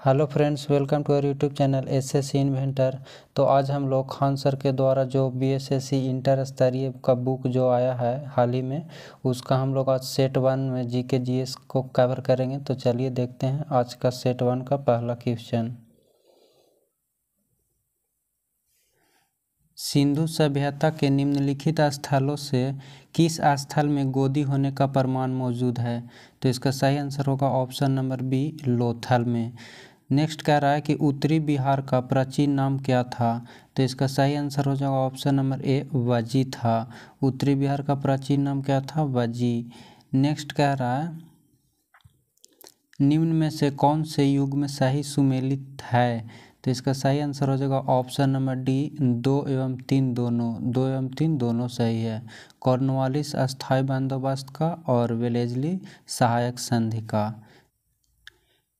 Hello friends, welcome to our YouTube channel SSC inventor. तो आज हम लोग खान सर के द्वारा जो बीएसएससी इंटर स्तरीय का बुक जो आया है हाल ही में, उसका हम लोग आज सेट 1 में जीके जीएस को कवर करेंगे। तो चलिए देखते हैं आज का सेट 1 का पहला क्वेश्चन। सिंधु सभ्यता के निम्नलिखित स्थलों से किस स्थल में गोदी होने का प्रमाण मौजूद है? तो इसका सही आंसर होगा ऑप्शन नंबर बी, लोथल में। नेक्स्ट कह रहा है कि उत्तरी बिहार का प्राचीन नाम क्या था? तो इसका सही आंसर हो जाएगा ऑप्शन नंबर ए, वजी था। उत्तरी बिहार का प्राचीन नाम क्या था? वजी। नेक्स्ट कह रहा है निम्न में से कौन से युग में सही सुमेलित है? तो इसका सही आंसर हो जाएगा ऑप्शन नंबर डी, 2 एवं 3 दोनों। 2 एवं 3 दोनों सही है। कॉर्नवालिस अस्थायी बंदोबस्त का और वेलेजली सहायक संधि का।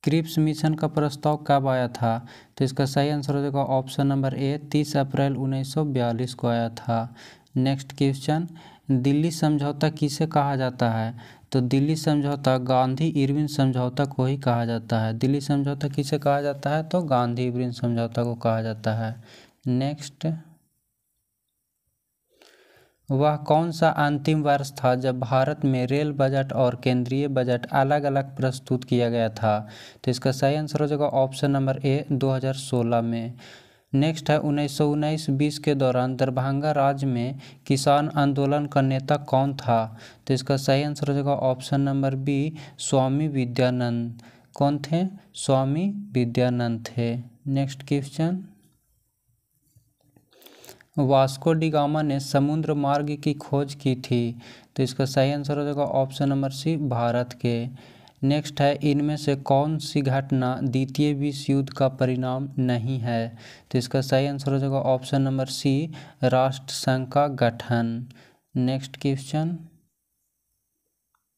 क्रिप्स मिशन का प्रस्ताव कब आया था? तो इसका सही आंसर हो जाएगा ऑप्शन नंबर ए, 30 अप्रैल 1942 को आया था। नेक्स्ट क्वेश्चन, दिल्ली समझौता किसे कहा जाता है? तो दिल्ली समझौता गांधी इरविन समझौता को ही कहा जाता है। दिल्ली समझौता किसे कहा जाता है? तो गांधी इरविन समझौता को कहा जाता है। नेक्स्ट, वह कौन सा अंतिम वर्ष था जब भारत में रेल बजट और केंद्रीय बजट अलग अलग प्रस्तुत किया गया था? तो इसका सही आंसर हो जाएगा ऑप्शन नंबर ए, 2016 में। नेक्स्ट है 1919-20 के दौरान दरभंगा राज्य में किसान आंदोलन का नेता कौन था? तो इसका सही आंसर हो जाएगा ऑप्शन नंबर बी, स्वामी विद्यानंद। कौन थे? स्वामी विद्यानंद थे। Next question, Vasco D gamma ने समुद्र मार्ग की खोज की थी। तो इसका सही आंसर हो जाएगा ऑप्शन नंबर सी, भारत के। नेक्स्ट है इनमें से कौन सी घटना द्वितीय विश्व युद्ध का परिणाम नहीं है? तो इसका सही आंसर हो जाएगा ऑप्शन नंबर सी, राष्ट्रसंघ का गठन। Next question,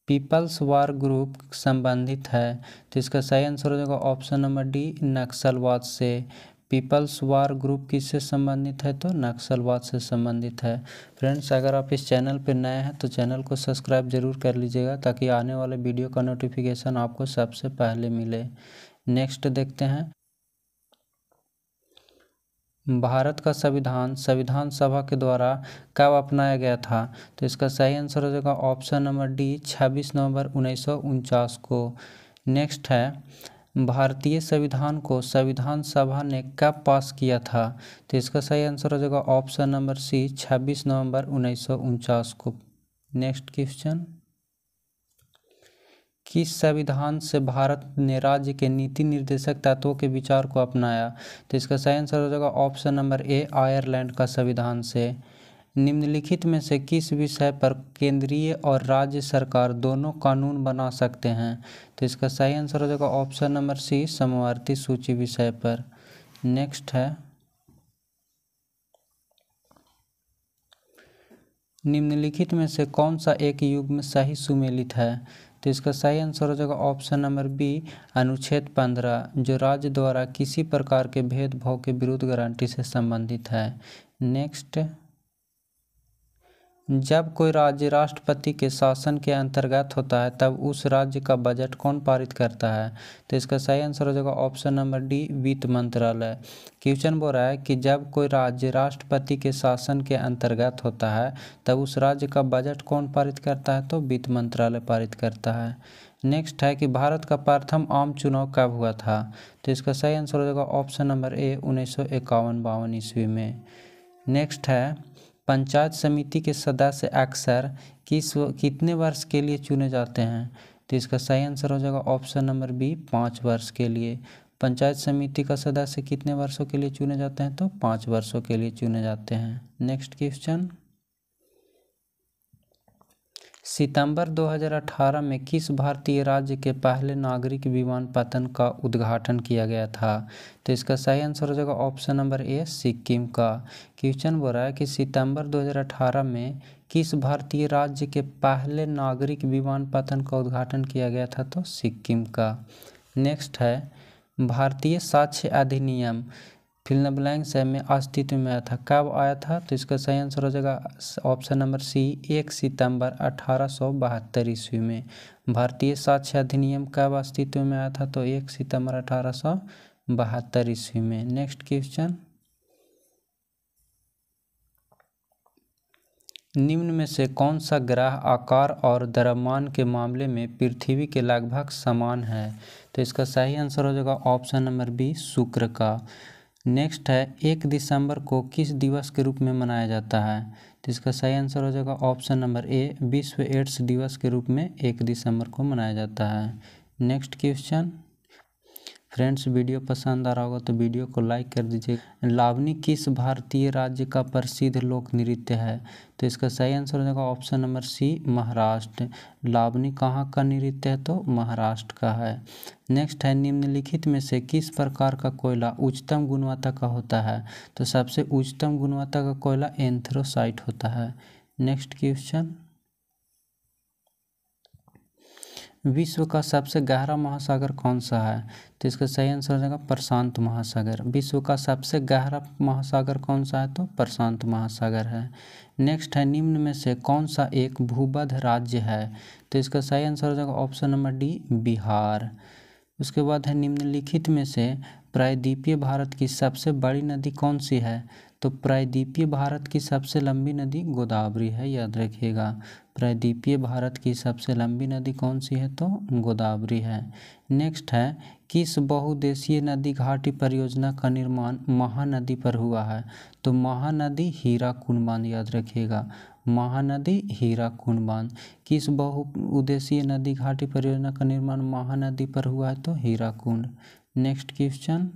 peoples war group संबंधित है। तो इसका सही आंसर हो जाएगा ऑप्शन नंबर डी, नक्सलवाद से। पीपल्स वार ग्रुप किससे संबंधित है? तो नक्सलवाद से संबंधित है। फ्रेंड्स, अगर आप इस चैनल पर नए हैं तो चैनल को सब्सक्राइब जरूर कर लीजिएगा ताकि आने वाले वीडियो का नोटिफिकेशन आपको सबसे पहले मिले। नेक्स्ट देखते हैं, भारत का संविधान संविधान सभा के द्वारा कब अपनाया गया था? तो इसका सही आंसर हो जाएगा ऑप्शन नंबर डी, 26 नवंबर 1949 को। नेक्स्ट है, भारतीय संविधान को संविधान सभा ने कब पास किया था? तो इसका सही आंसर हो जाएगा ऑप्शन नंबर सी, 26 नवंबर 1949 को। नेक्स्ट क्वेश्चन, किस संविधान से भारत ने राज्य के नीति निर्देशक तत्वों के विचार को अपनाया? तो इसका सही आंसर हो जाएगा ऑप्शन नंबर ए, आयरलैंड का संविधान से। निम्नलिखित में से किस विषय पर केंद्रीय और राज्य सरकार दोनों कानून बना सकते हैं? तो इसका सही आंसर हो जाएगा ऑप्शन नंबर सी, समवर्ती सूची विषय पर। नेक्स्ट है, निम्नलिखित में से कौन सा एक युग में सही सुमेलित है? तो इसका सही आंसर हो जाएगा ऑप्शन नंबर बी, अनुच्छेद 15, जो राज्य द्वारा किसी प्रकार के भेदभाव के विरुद्ध गारंटी से संबंधित है। नेक्स्ट, जब कोई राज्य राष्ट्रपति के शासन के अंतर्गत होता है तब उस राज्य का बजट कौन पारित करता है? तो इसका सही आंसर हो जाएगा ऑप्शन नंबर डी, वित्त मंत्रालय। क्वेश्चन बोल रहा है कि जब कोई राज्य राष्ट्रपति के शासन के अंतर्गत होता है तब उस राज्य का बजट कौन पारित करता है? तो वित्त मंत्रालय पारित करता है। नेक्स्ट है कि भारत का प्रथम आम चुनाव कब हुआ था? तो इसका सही आंसर हो जाएगा ऑप्शन नंबर ए, 1951-52 ईस्वी में। नेक्स्ट है, पंचायत समिति के सदस्य अक्सर कितने वर्ष के लिए चुने जाते हैं? तो इसका सही आंसर हो जाएगा ऑप्शन नंबर बी, 5 वर्ष के लिए। पंचायत समिति का सदस्य कितने वर्षों के लिए चुने जाते हैं? तो 5 वर्षों के लिए चुने जाते हैं। नेक्स्ट क्वेश्चन, सितंबर 2018 में किस भारतीय राज्य के पहले नागरिक विमानपत्तन का उद्घाटन किया गया था? तो इसका सही आंसर हो जाएगा ऑप्शन नंबर ए, सिक्किम का। क्वेश्चन बोल रहा है कि सितंबर 2018 में किस भारतीय राज्य के पहले नागरिक विमानपत्तन का उद्घाटन किया गया था? तो सिक्किम का। नेक्स्ट है, भारतीय साक्ष्य अधिनियम फिल द ब्लैंक्स है में अस्तित्व में आया था। कब आया था? तो इसका सही आंसर हो जाएगा ऑप्शन नंबर सी 1 सितंबर 1872 ईस्वी में। भारतीय साक्ष्य अधिनियम कब अस्तित्व में आया था? तो 1 सितंबर 1872 ईस्वी में। नेक्स्ट क्वेश्चन, निम्न में से कौन सा ग्रह आकार और द्रव्यमान के मामले में पृथ्वी के लगभग समान है? तो इसका सही आंसर हो जाएगा ऑप्शन नंबर बी शुक्र का। नेक्स्ट है 1 दिसंबर को किस दिवस के रूप में मनाया जाता है? तो इसका सही आंसर हो जाएगा ऑप्शन नंबर ए विश्व एड्स दिवस के रूप में 1 दिसंबर को मनाया जाता है। नेक्स्ट क्वेश्चन, फ्रेंड्स वीडियो पसंद आ रहा होगा तो वीडियो को लाइक कर दीजिए। लावनी किस भारतीय राज्य का प्रसिद्ध लोक नृत्य है? तो इसका सही आंसर हो जाएगा option number C Maharashtra. Lavani कहाँ का नृत्य है? तो महाराष्ट्र का है। नेक्स्ट है निम्नलिखित में से किस प्रकार का कोयला उच्चतम गुणवत्ता का होता है? तो सबसे उच्चतम गुणवत्ता का कोयला एंथ्रोसाइट होता है। नेक्स्ट क्वेश्चन, विश्व का सबसे गहरा महासागर कौन सा है? तो इसका सही आंसर हो जाएगा प्रशांत महासागर। विश्व का सबसे गहरा महासागर कौन सा है? तो प्रशांत महासागर है। नेक्स्ट है निम्न में से कौन सा एक भूमध्य राज्य है? तो इसका सही आंसर हो जाएगा ऑप्शन नंबर डी बिहार। उसके बाद है निम्नलिखित में से प्रायद्वीपीय भारत की सबसे बड़ी नदी कौन सी है? तो प्रायद्वीपीय भारत की सबसे लंबी नदी गोदावरी है, याद रखिएगा। प्रायद्वीपीय भारत की सबसे लंबी नदी कौन सी है? तो गोदावरी है। नेक्स्ट है किस बहुउद्देशीय नदी घाटी परियोजना का निर्माण महानदी पर हुआ है? तो महानदी हीराकुंड बांध, याद रखिएगा। महानदी हीराकुंड बांध। किस बहुउद्देशीय नदी घाटी परियोजना का निर्माण महानदी पर हुआ है? तो हीराकुंड। नेक्स्ट क्वेश्चन,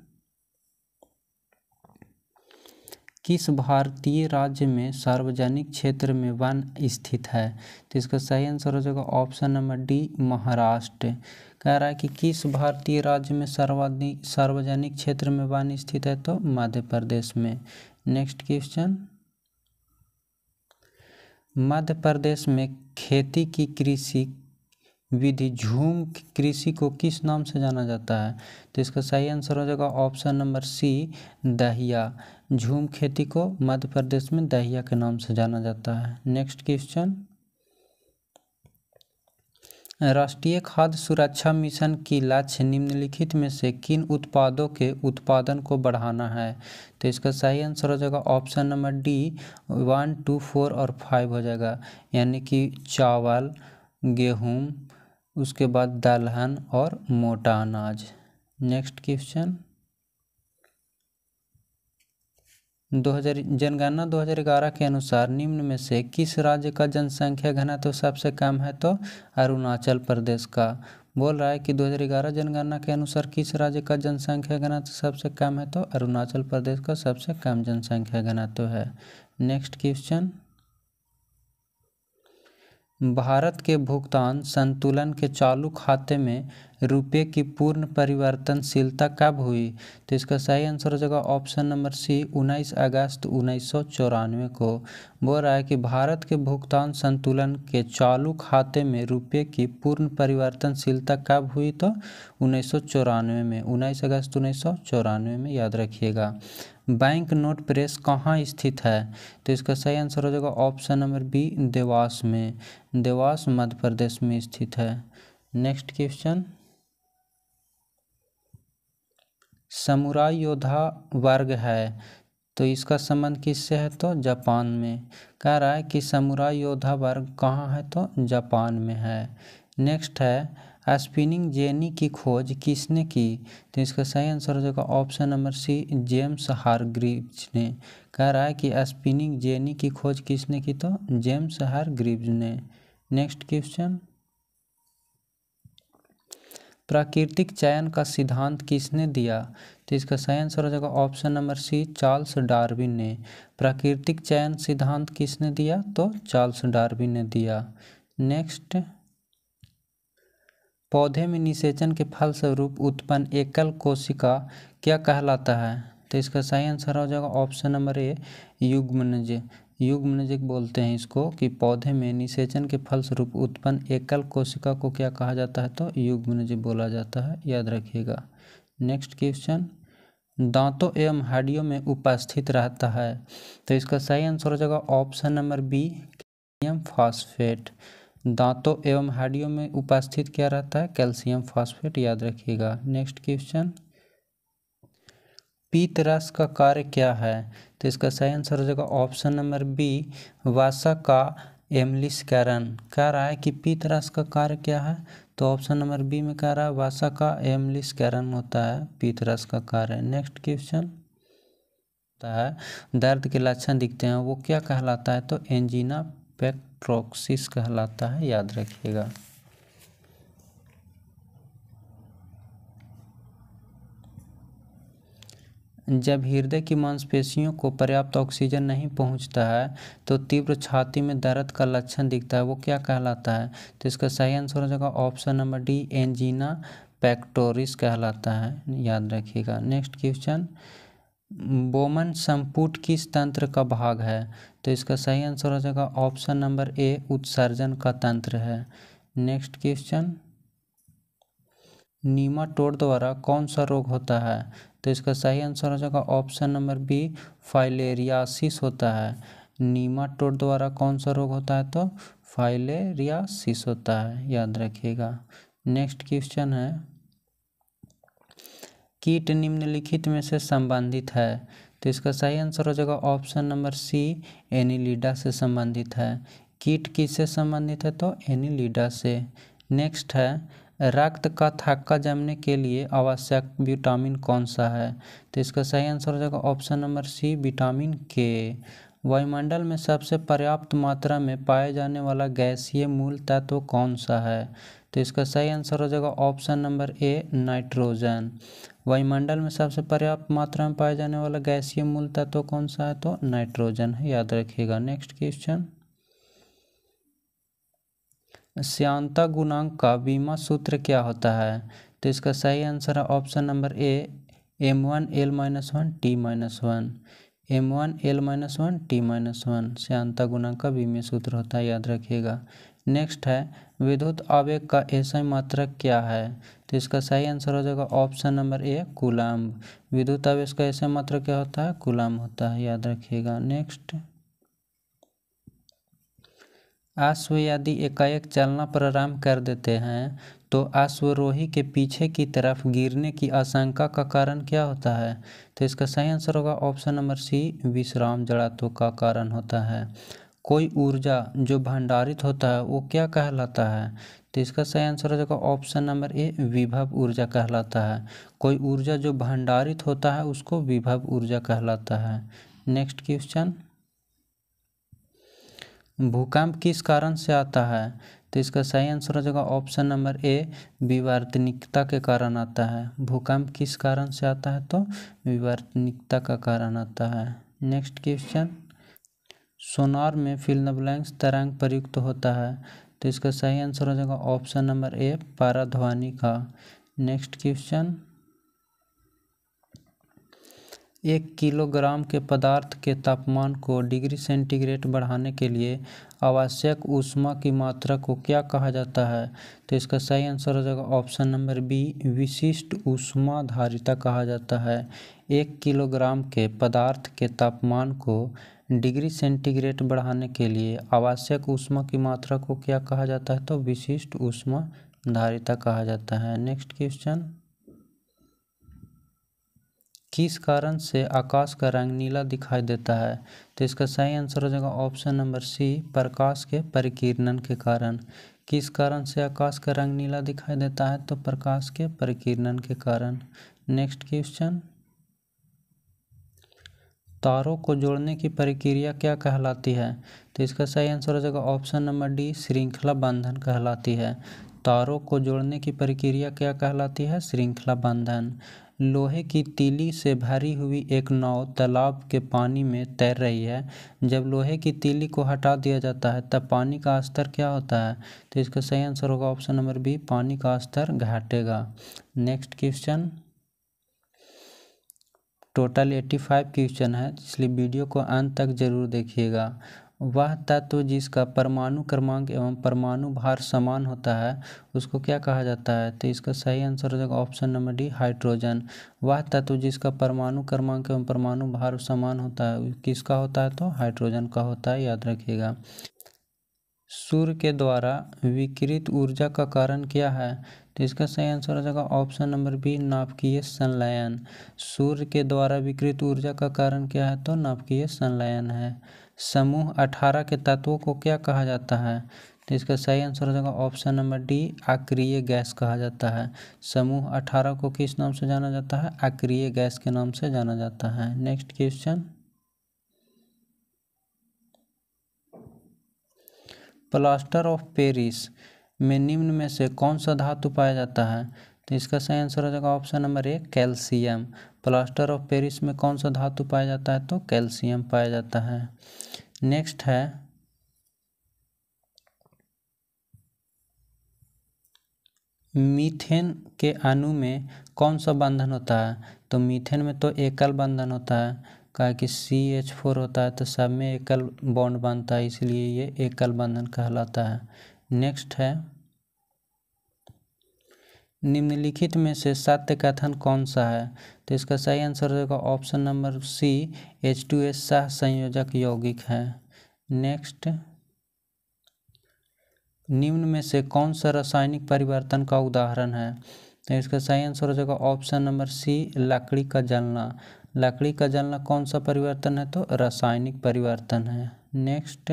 किस भारतीय राज्य में सार्वजनिक क्षेत्र में वन स्थित है? तो इसका सही आंसर हो जाएगा ऑप्शन नंबर डी महाराष्ट्र। कह रहा है कि किस भारतीय राज्य में सार्वजनिक क्षेत्र में वन स्थित है? तो मध्य प्रदेश में। नेक्स्ट क्वेश्चन, मध्य प्रदेश में खेती की कृषि विधि झूम कृषि को किस नाम से जाना जाता है? तो इसका सही आंसर हो जाएगा ऑप्शन नंबर सी दहिया। झूम खेती को मध्य प्रदेश में दहिया के नाम से जाना जाता है। नेक्स्ट क्वेश्चन, राष्ट्रीय खाद्य सुरक्षा मिशन की लक्ष्य निम्नलिखित में से किन उत्पादों के उत्पादन को बढ़ाना है? तो इसका सही आंसर हो जाएगा ऑप्शन नंबर डी 1, 2, 4 और 5 हो जाएगा, यानी कि चावल, गेहूँ, उसके बाद दलहन और मोटा अनाज। नेक्स्ट क्वेश्चन, जनगणना 2011 के अनुसार निम्न में से किस राज्य का जनसंख्या घनत्व सबसे कम है? तो अरुणाचल प्रदेश का। बोल रहा है कि 2011 जनगणना के अनुसार किस राज्य का जनसंख्या घनत्व सबसे कम है? तो अरुणाचल प्रदेश का सबसे कम जनसंख्या घनत्व है। नेक्स्ट क्वेश्चन, भारत के भुगतान संतुलन के चालू खाते में रुपये की पूर्ण परिवर्तनशीलता कब हुई? तो इसका सही आंसर हो जाएगा ऑप्शन नंबर सी 19 अगस्त 1994 को। बोल रहा है कि भारत के भुगतान संतुलन के चालू खाते में रुपये की पूर्ण परिवर्तनशीलता कब हुई? तो 1994 में, 19 अगस्त 1994 में, याद रखिएगा। बैंक नोट प्रेस कहाँ स्थित है? तो इसका सही आंसर हो जाएगा ऑप्शन नंबर बी देवास में। देवास मध्य प्रदेश में स्थित है। नेक्स्ट क्वेश्चन, समुराई योद्धा वर्ग है तो इसका संबंध किससे है? तो जापान में। कह रहा है कि समुराई योद्धा वर्ग कहाँ है? तो जापान में है। नेक्स्ट है स्पिनिंग जेनी की खोज किसने की? तो इसका सही आंसर हो जाएगा option number C James Hargreaves ने। कह रहा है कि स्पिनिंग जेनी की खोज किसने की? तो जेम्स हारग्रीव्स ने। नेक्स्ट क्वेश्चन, प्राकृतिक चयन का सिद्धांत किसने दिया? तो इसका सही आंसर हो जाएगा option number C Charles Darwin ने। प्राकृतिक चयन सिद्धांत किसने दिया? तो चार्ल्स डार्विन ने दिया। नेक्स्ट, पौधे में निषेचन के फलस्वरूप उत्पन्न एकल कोशिका क्या कहलाता है? तो इसका सही आंसर हो जाएगा ऑप्शन नंबर ए युग्मनज। युग्मनज बोलते हैं इसको, कि पौधे में निषेचन के फलस्वरूप उत्पन्न एकल कोशिका को क्या कहा जाता है? तो युग्मनज बोला जाता है, याद रखिएगा। नेक्स्ट क्वेश्चन, दांतों एवं हड्डियों में उपस्थित रहता है। तो इसका सही आंसर हो जाएगा option number B, calcium phosphate. दांतों एवं हड्डियों में उपस्थित क्या रहता है? कैल्शियम फास्फेट, याद रखिएगा। नेक्स्ट क्वेश्चन, पीत रस का कार्य क्या है? तो इसका सही आंसर हो जाएगा ऑप्शन नंबर बी, वसा का एम्लीकरण। कह रहा है कि पीत रस का कार्य क्या है? तो ऑप्शन नंबर बी में कह रहा है वसा का एम्लीकरण होता है पीत रस का कार्य। नेक्स्ट क्वेश्चन होता है दर्द के लक्षण दिखते हैं, वो क्या कहलाता है? तो एंजीना पेक्टोरिस कहलाता है, याद रखिएगा। जब हृदय की मांसपेशियों को पर्याप्त ऑक्सीजन नहीं पहुंचता है तो तीव्र छाती में दर्द का लक्षण दिखता है, वो क्या कहलाता है? तो इसका सही आंसर हो जाएगा ऑप्शन नंबर डी, एंजीना पेक्टोरिस कहलाता है, याद रखिएगा। नेक्स्ट क्वेश्चन, बोमन संपुट किस तंत्र का भाग है? तो इसका सही आंसर हो जाएगा ऑप्शन नंबर ए, उत्सर्जन का तंत्र है। नेक्स्ट क्वेश्चन, नीमाटोड द्वारा कौन सा रोग होता है? तो इसका सही आंसर हो जाएगा ऑप्शन नंबर बी, फाइलेरियासिस होता है। नीमाटोड द्वारा कौन सा रोग होता है? तो फाइलेरियासिस होता है, याद रखिएगा। नेक्स्ट क्वेश्चन है, कीट निम्नलिखित में से संबंधित है? तो इसका सही आंसर हो जाएगा ऑप्शन नंबर सी, एनिलिडा से संबंधित है। कीट किससे संबंधित है? तो एनिलिडा से। नेक्स्ट है, रक्त का थक्का जमने के लिए आवश्यक विटामिन कौन सा है? तो इसका सही आंसर हो जाएगा ऑप्शन नंबर सी, विटामिन के। वायुमंडल में सबसे पर्याप्त मात्रा में पाए जाने वाला गैसीय मूल तत्व कौन सा है? तो इसका सही आंसर हो जाएगा ऑप्शन नंबर ए, नाइट्रोजन। वायुमंडल में सबसे पर्याप्त मात्रा में पाए जाने वाला गैसीय मूल तत्व कौन सा है? तो नाइट्रोजन है, याद रखिएगा। नेक्स्ट क्वेश्चन, श्यानता गुणांक का बीमा सूत्र क्या होता है? तो इसका सही आंसर है option number A, m1l-1t-1। m1l-1t-1 श्यानता गुणांक का बीमा सूत्र होता है, याद रखिएगा। नेक्स्ट है, विद्युत आवेग का एसआई मात्रक क्या है? तो इसका सही आंसर हो जाएगा ऑप्शन नंबर ए, कूलम्ब। विद्युत आवेश का एसआई मात्रक क्या होता है? कूलम्ब होता है, याद रखिएगा। नेक्स्ट, अश्व यदि एकाएक चलना प्रारंभ कर देते हैं तो अश्वरोही के पीछे की तरफ गिरने की आशंका का कारण क्या होता है? तो इसका सही आंसर होगा ऑप्शन नंबर सी, विश्राम जड़त्व का कारण होता है। कोई ऊर्जा जो भंडारित होता है वो क्या कहलाता है? तो इसका सही आंसर हो जाएगा ऑप्शन नंबर ए, विभव ऊर्जा कहलाता है। कोई ऊर्जा जो भंडारित होता है उसको विभव ऊर्जा कहलाता है। नेक्स्ट क्वेश्चन, भूकंप किस कारण से आता है? तो इसका सही आंसर हो जाएगा ऑप्शन नंबर ए, विवर्तनिकता के कारण आता है। भूकंप किस कारण से आता है? तो विवर्तनिकता का कारण आता है। नेक्स्ट क्वेश्चन, सोनार में फिल द ब्लैंक्स तरंग प्रयुक्त होता है। तो इसका सही आंसर हो जाएगा ऑप्शन नंबर ए, पराध्वनि का। नेक्स्ट क्वेश्चन, 1 किलोग्राम के पदार्थ के तापमान को डिग्री सेंटीग्रेड बढ़ाने के लिए आवश्यक ऊष्मा की मात्रा को क्या कहा जाता है? तो इसका सही आंसर हो जाएगा ऑप्शन नंबर बी, विशिष्ट ऊष्माधारिता कहा जाता है। 1 किलोग्राम के पदार्थ के तापमान को डिग्री सेंटीग्रेड बढ़ाने के लिए आवश्यक ऊष्मा की मात्रा को क्या कहा जाता है? तो विशिष्ट ऊष्माधारिता कहा जाता है। नेक्स्ट क्वेश्चन, किस कारण से आकाश का रंग नीला दिखाई देता है? तो इसका सही आंसर हो जाएगा ऑप्शन नंबर सी, प्रकाश के परिकीर्णन के कारण। किस कारण से आकाश का रंग नीला दिखाई देता है? तो प्रकाश के परिकीर्णन के कारण। नेक्स्ट क्वेश्चन, तारों को जोड़ने की प्रक्रिया क्या कहलाती है? तो इसका सही आंसर हो जाएगा ऑप्शन नंबर डी, श्रृंखला बंधन कहलाती है। तारों को जोड़ने की प्रक्रिया क्या कहलाती है? श्रृंखला बंधन। लोहे की तीली से भरी हुई एक नाव तालाब के पानी में तैर रही है। जब लोहे की तीली को हटा दिया जाता है तब पानी का स्तर क्या होता है? तो इसका सही आंसर होगा ऑप्शन नंबर बी, पानी का स्तर घटेगा। नेक्स्ट क्वेश्चन, टोटल 85 क्वेश्चन है, इसलिए वीडियो को अंत तक जरूर देखिएगा। वह तत्व जिसका परमाणु क्रमांक एवं परमाणु भार समान होता है उसको क्या कहा जाता है? तो इसका सही आंसर हो जाएगा ऑप्शन नंबर डी, हाइड्रोजन। वह तत्व जिसका परमाणु क्रमांक एवं परमाणु भार समान होता है किसका होता है? तो हाइड्रोजन का होता है, याद रखिएगा। सूर्य के द्वारा विकिरित ऊर्जा का कारण क्या है? तो इसका सही आंसर हो जाएगा ऑप्शन नंबर बी, नाभिकीय संलयन। सूर्य के द्वारा विकिरित ऊर्जा का कारण क्या है? तो नाभिकीय संलयन है। समूह 18 के तत्वों को क्या कहा जाता है? तो इसका सही आंसर हो जाएगा ऑप्शन नंबर डी, अक्रिय गैस कहा जाता है। समूह 18 को किस नाम से जाना जाता है? अक्रिय गैस के नाम से जाना जाता है। Next question, plaster of Paris में निम्न में से कौन सा धातु पाया जाता है? तो इसका सही आंसर हो जाएगा option number A, calcium. Plaster of Paris में कौन सा धातु पाया जाता है? तो कैल्शियम पाया जाता है। नेक्स्ट है, मीथेन के अणु में कौन सा बंधन होता है? तो मीथेन में तो एकल बंधन होता है, कहा कि CH4 होता है तो सब में एकल बॉन्ड बनता है, इसलिए ये एकल बंधन कहलाता है। नेक्स्ट है, निम्नलिखित में से सत्य कथन कौन सा है? तो इसका सही आंसर हो जाएगा ऑप्शन नंबर सी, H2S सह संयोजक यौगिक है। नेक्स्ट, निम्न में से कौन सा रासायनिक परिवर्तन का उदाहरण है? तो इसका सही आंसर हो जाएगा ऑप्शन नंबर सी, लकड़ी का जलना। लकड़ी का जलना कौन सा परिवर्तन है? तो रासायनिक परिवर्तन है। नेक्स्ट,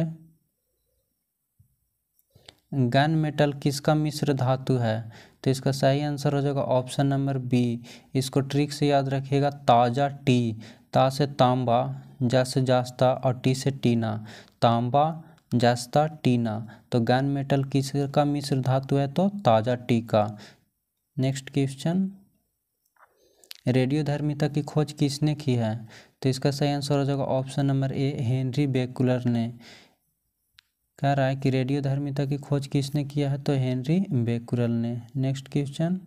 गन मेटल किसका मिश्र धातु है? तो इसका सही आंसर हो जाएगा ऑप्शन नंबर बी। इसको ट्रिक से याद रखिएगा, ताजा टी, ता से तांबा, जा से जास्ता और टी से टीना, तांबा जास्ता टीना। तो गन मेटल किसका मिश्र धातु है? तो ताजा टी का। नेक्स्ट क्वेश्चन, रेडियोधर्मिता की खोज किसने की है? तो इसका सही आंसर हो जाएगा ऑप्शन नंबर ए, हेनरी बेकुलर ने। कह रहा है कि रेडियोधर्मिता की खोज किसने किया है? तो हेनरी बेकुलर ने। नेक्स्ट क्वेश्चन,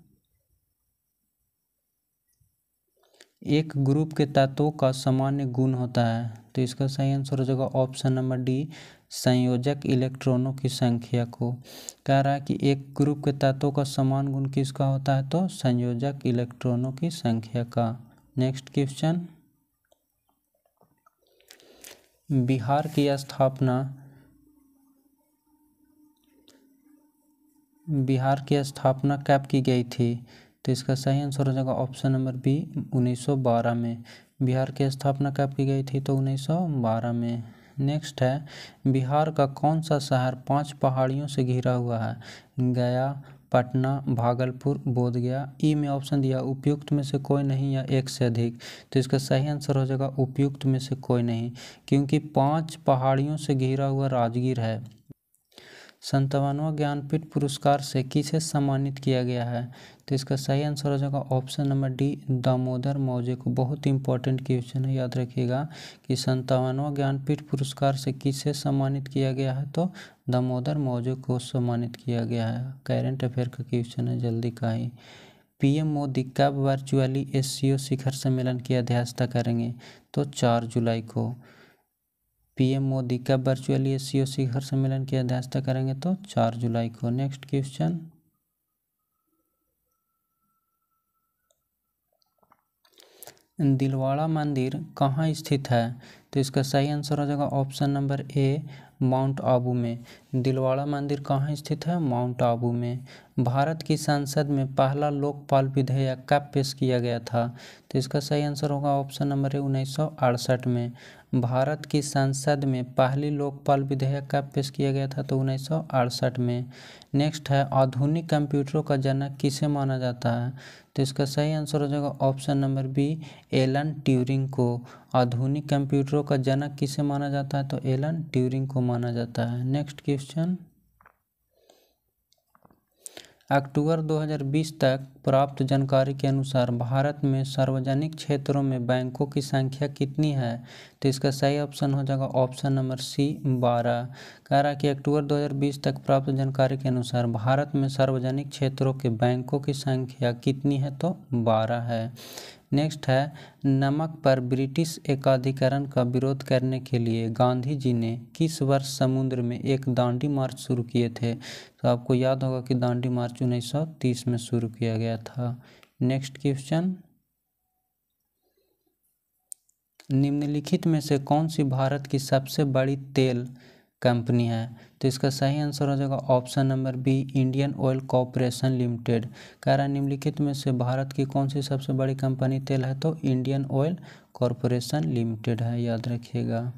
एक ग्रुप के तत्वों का सामान्य गुण होता है। तो इसका सही आंसर हो जाएगा ऑप्शन नंबर डी, संयोजक इलेक्ट्रॉनों की संख्या को। कह रहा है कि एक ग्रुप के तत्वों का समान गुण किसका होता है? तो संयोजक इलेक्ट्रॉनों की संख्या का। नेक्स्ट क्वेश्चन, बिहार की स्थापना कब की गई थी? तो इसका सही आंसर हो जाएगा ऑप्शन नंबर बी, 1912 में। बिहार की स्थापना कब की गई थी? तो 1912 में। नेक्स्ट है, बिहार का कौन सा शहर 5 पहाड़ियों से घिरा हुआ है? गया, पटना, भागलपुर, बोधगया। ई में ऑप्शन दिया उपयुक्त में से कोई नहीं या एक से अधिक। तो इसका सही आंसर हो जाएगा उपयुक्त में से कोई नहीं, क्योंकि 5 पहाड़ियों से घिरा हुआ राजगीर है। 57वां ज्ञानपीठ पुरस्कार से किसे सम्मानित किया गया है? तो इसका सही आंसर हो जाएगा ऑप्शन नंबर डी, दामोदर मौजे को। बहुत इंपॉर्टेंट क्वेश्चन है, याद रखिएगा कि 57वां ज्ञानपीठ पुरस्कार से किसे सम्मानित किया गया है? तो दामोदर मौजे को सम्मानित किया गया है। करेंट अफेयर का क्वेश्चन है, जल्दी का ही। PM मोदी कब वर्चुअली SCO शिखर सम्मेलन की अध्यक्षता करेंगे? तो 4 जुलाई को। PM मोदी कब वर्चुअली SCO शिखर सम्मेलन की अध्यक्षता करेंगे? तो 4 जुलाई को। नेक्स्ट क्वेश्चन, दिलवाड़ा मंदिर कहाँ स्थित है? तो इसका सही आंसर हो जाएगा option number A, mount Abu में। दिलवाड़ा मंदिर कहाँ स्थित है? माउंट आबू में। भारत की संसद में पहला लोकपाल विधेयक कब पेश किया गया था? तो इसका सही आंसर होगा ऑप्शन नंबर ए, 1968 में। भारत की संसद में पहली लोकपाल विधेयक कब पेश किया गया था? तो 1968 में। नेक्स्ट है, आधुनिक कंप्यूटरों का जनक किसे माना जाता है? तो इसका सही आंसर हो जाएगा option number B, Alan Turing को। आधुनिक कंप्यूटरों का जनक किसे माना जाता है? तो एलन ट्यूरिंग को माना जाता है। नेक्स्ट क्वेश्चन, अक्टूबर 2020 तक प्राप्त जानकारी के अनुसार भारत में सार्वजनिक क्षेत्रों में बैंकों की संख्या कितनी है? तो इसका सही ऑप्शन हो जाएगा ऑप्शन नंबर सी 12। कह रहा है कि अक्टूबर 2020 तक प्राप्त जानकारी के अनुसार भारत में सार्वजनिक क्षेत्रों के बैंकों की संख्या कितनी है? तो 12 है। नेक्स्ट है, नमक पर ब्रिटिश एकाधिकरण का विरोध करने के लिए गांधी जी ने किस वर्ष समुद्र में एक दांडी मार्च शुरू किए थे? तो आपको याद होगा कि दांडी मार्च 1930 में शुरू किया गया था। नेक्स्ट क्वेश्चन, निम्नलिखित में से कौन सी भारत की सबसे बड़ी तेल कंपनी है? तो इसका सही आंसर हो जाएगा option number B, Indian Oil Corporation Limited. कह रहा है निम्नलिखित में से भारत की कौन सी सबसे बड़ी कंपनी तेल है? तो इंडियन ऑयल कॉरपोरेशन लिमिटेड है, याद रखिएगा।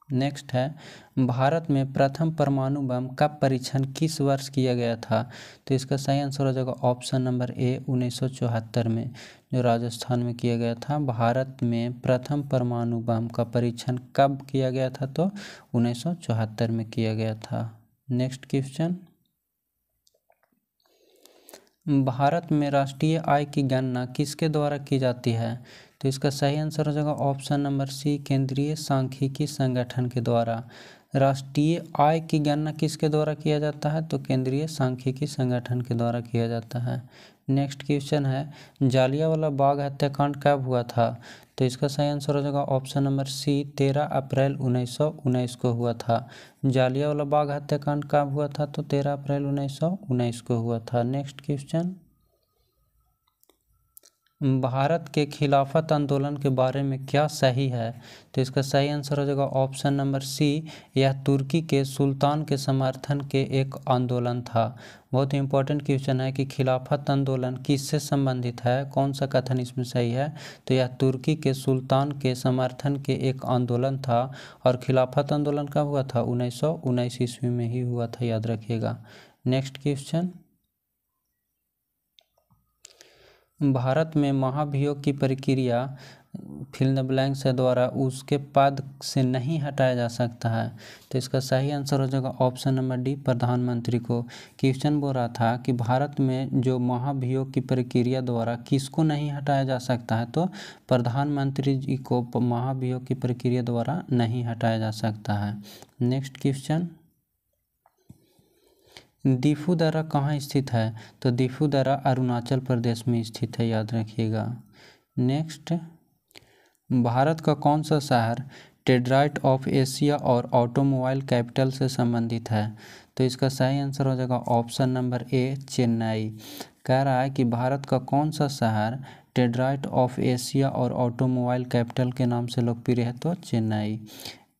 नेक्स्ट है, भारत में प्रथम परमाणु बम का परीक्षण किस वर्ष किया गया था? तो इसका सही आंसर हो जाएगा ऑप्शन नंबर ए, 1974 में, जो राजस्थान में किया गया था। भारत में प्रथम परमाणु बम का परीक्षण कब किया गया था? तो 1974 में किया गया था। नेक्स्ट क्वेश्चन, भारत में राष्ट्रीय आय की गणना किसके द्वारा की जाती है? तो इसका सही आंसर हो जाएगा ऑप्शन नंबर सी, केंद्रीय सांख्यिकी संगठन के द्वारा। राष्ट्रीय आय की गणना किसके द्वारा किया जाता है? तो केंद्रीय सांख्यिकी संगठन के द्वारा किया जाता है। नेक्स्ट क्वेश्चन है, जालियांवाला बाग हत्याकांड कब हुआ था? तो इसका सही आंसर हो जाएगा ऑप्शन नंबर सी, 13 अप्रैल 1919 को हुआ था। जालियांवाला बाग हत्याकांड कब हुआ था? तो 13 अप्रैल 1919 को हुआ था। नेक्स्ट क्वेश्चन, भारत के खिलाफत आंदोलन के बारे में क्या सही है? तो इसका सही आंसर हो जाएगा ऑप्शन नंबर सी, यह तुर्की के सुल्तान के समर्थन के एक आंदोलन था। बहुत ही इंपॉर्टेंट क्वेश्चन है कि खिलाफत आंदोलन किससे संबंधित है, कौन सा कथन इसमें सही है? तो यह तुर्की के सुल्तान के समर्थन के एक आंदोलन था। और खिलाफत आंदोलन कब हुआ था? 1919 ईस्वी में ही हुआ था, याद रखिएगा। नेक्स्ट क्वेश्चन, भारत में महाभियोग की प्रक्रिया फिल द ब्लैंक से द्वारा उसके पद से नहीं हटाया जा सकता है। तो इसका सही आंसर हो जाएगा ऑप्शन नंबर डी, प्रधानमंत्री को। क्वेश्चन बोल रहा था कि भारत में जो महाभियोग की प्रक्रिया द्वारा किसको नहीं हटाया जा सकता है? तो प्रधानमंत्री जी को महाभियोग की प्रक्रिया द्वारा नहीं हटाया जा सकता है। नेक्स्ट क्वेश्चन, दिफू दर्रा कहाँ स्थित है? तो दिफू दर्रा अरुणाचल प्रदेश में स्थित है, याद रखिएगा। नेक्स्ट, भारत का कौन सा शहर टेट्राइट ऑफ एशिया और ऑटोमोबाइल कैपिटल से संबंधित है? तो इसका सही आंसर हो जाएगा ऑप्शन नंबर ए, चेन्नई। कह रहा है कि भारत का कौन सा शहर टेट्राइट ऑफ एशिया और ऑटोमोबाइल कैपिटल के नाम से लोकप्रिय है? तो चेन्नई।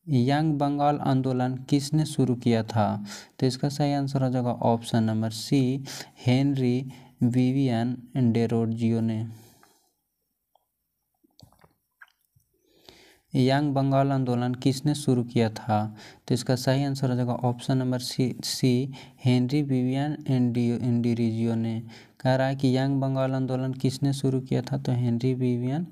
यंग बंगाल आंदोलन किसने शुरू किया था? तो इसका सही आंसर हो जाएगा option number C, Henry Vivian Derozio ने। यंग बंगाल आंदोलन किसने शुरू किया था? तो इसका सही आंसर हो जाएगा option number C, Henry Vivian Derozio ने। कह रहा है कि यंग बंगाल आंदोलन किसने शुरू किया था? तो हेनरी विवियन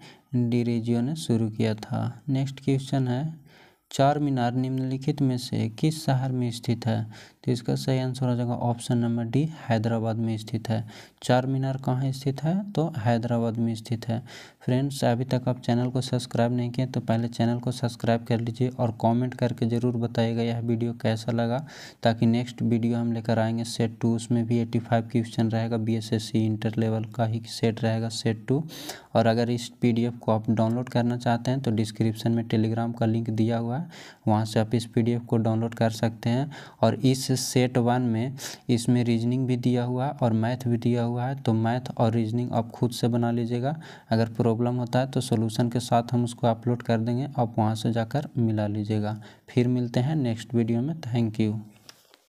डेरोजियो ने शुरू किया था। नेक्स्ट क्वेश्चन है, चार मीनार निम्नलिखित में से किस शहर में स्थित है? तो इसका सही आंसर हो जाएगा ऑप्शन नंबर डी, हैदराबाद में स्थित है। चार मीनार कहाँ स्थित है? तो हैदराबाद में स्थित है। फ्रेंड्स, अभी तक आप चैनल को सब्सक्राइब नहीं किए तो पहले चैनल को सब्सक्राइब कर लीजिए और कमेंट करके ज़रूर बताइएगा यह वीडियो कैसा लगा, ताकि नेक्स्ट वीडियो हम लेकर आएंगे सेट 2, उसमें भी 85 क्वेश्चन रहेगा। BSSC इंटर लेवल का ही सेट रहेगा, सेट 2। और अगर इस PDF को आप डाउनलोड करना चाहते हैं तो डिस्क्रिप्शन में टेलीग्राम का लिंक दिया हुआ है, वहाँ से आप इस PDF को डाउनलोड कर सकते हैं। और इस सेट 1 में इसमें रीजनिंग भी दिया हुआ है और मैथ भी दिया हुआ है, तो मैथ और रीजनिंग आप खुद से बना लीजिएगा। अगर प्रॉब्लम होता है तो सॉल्यूशन के साथ हम उसको अपलोड कर देंगे, आप वहाँ से जाकर मिला लीजिएगा। फिर मिलते हैं नेक्स्ट वीडियो में। Thank you.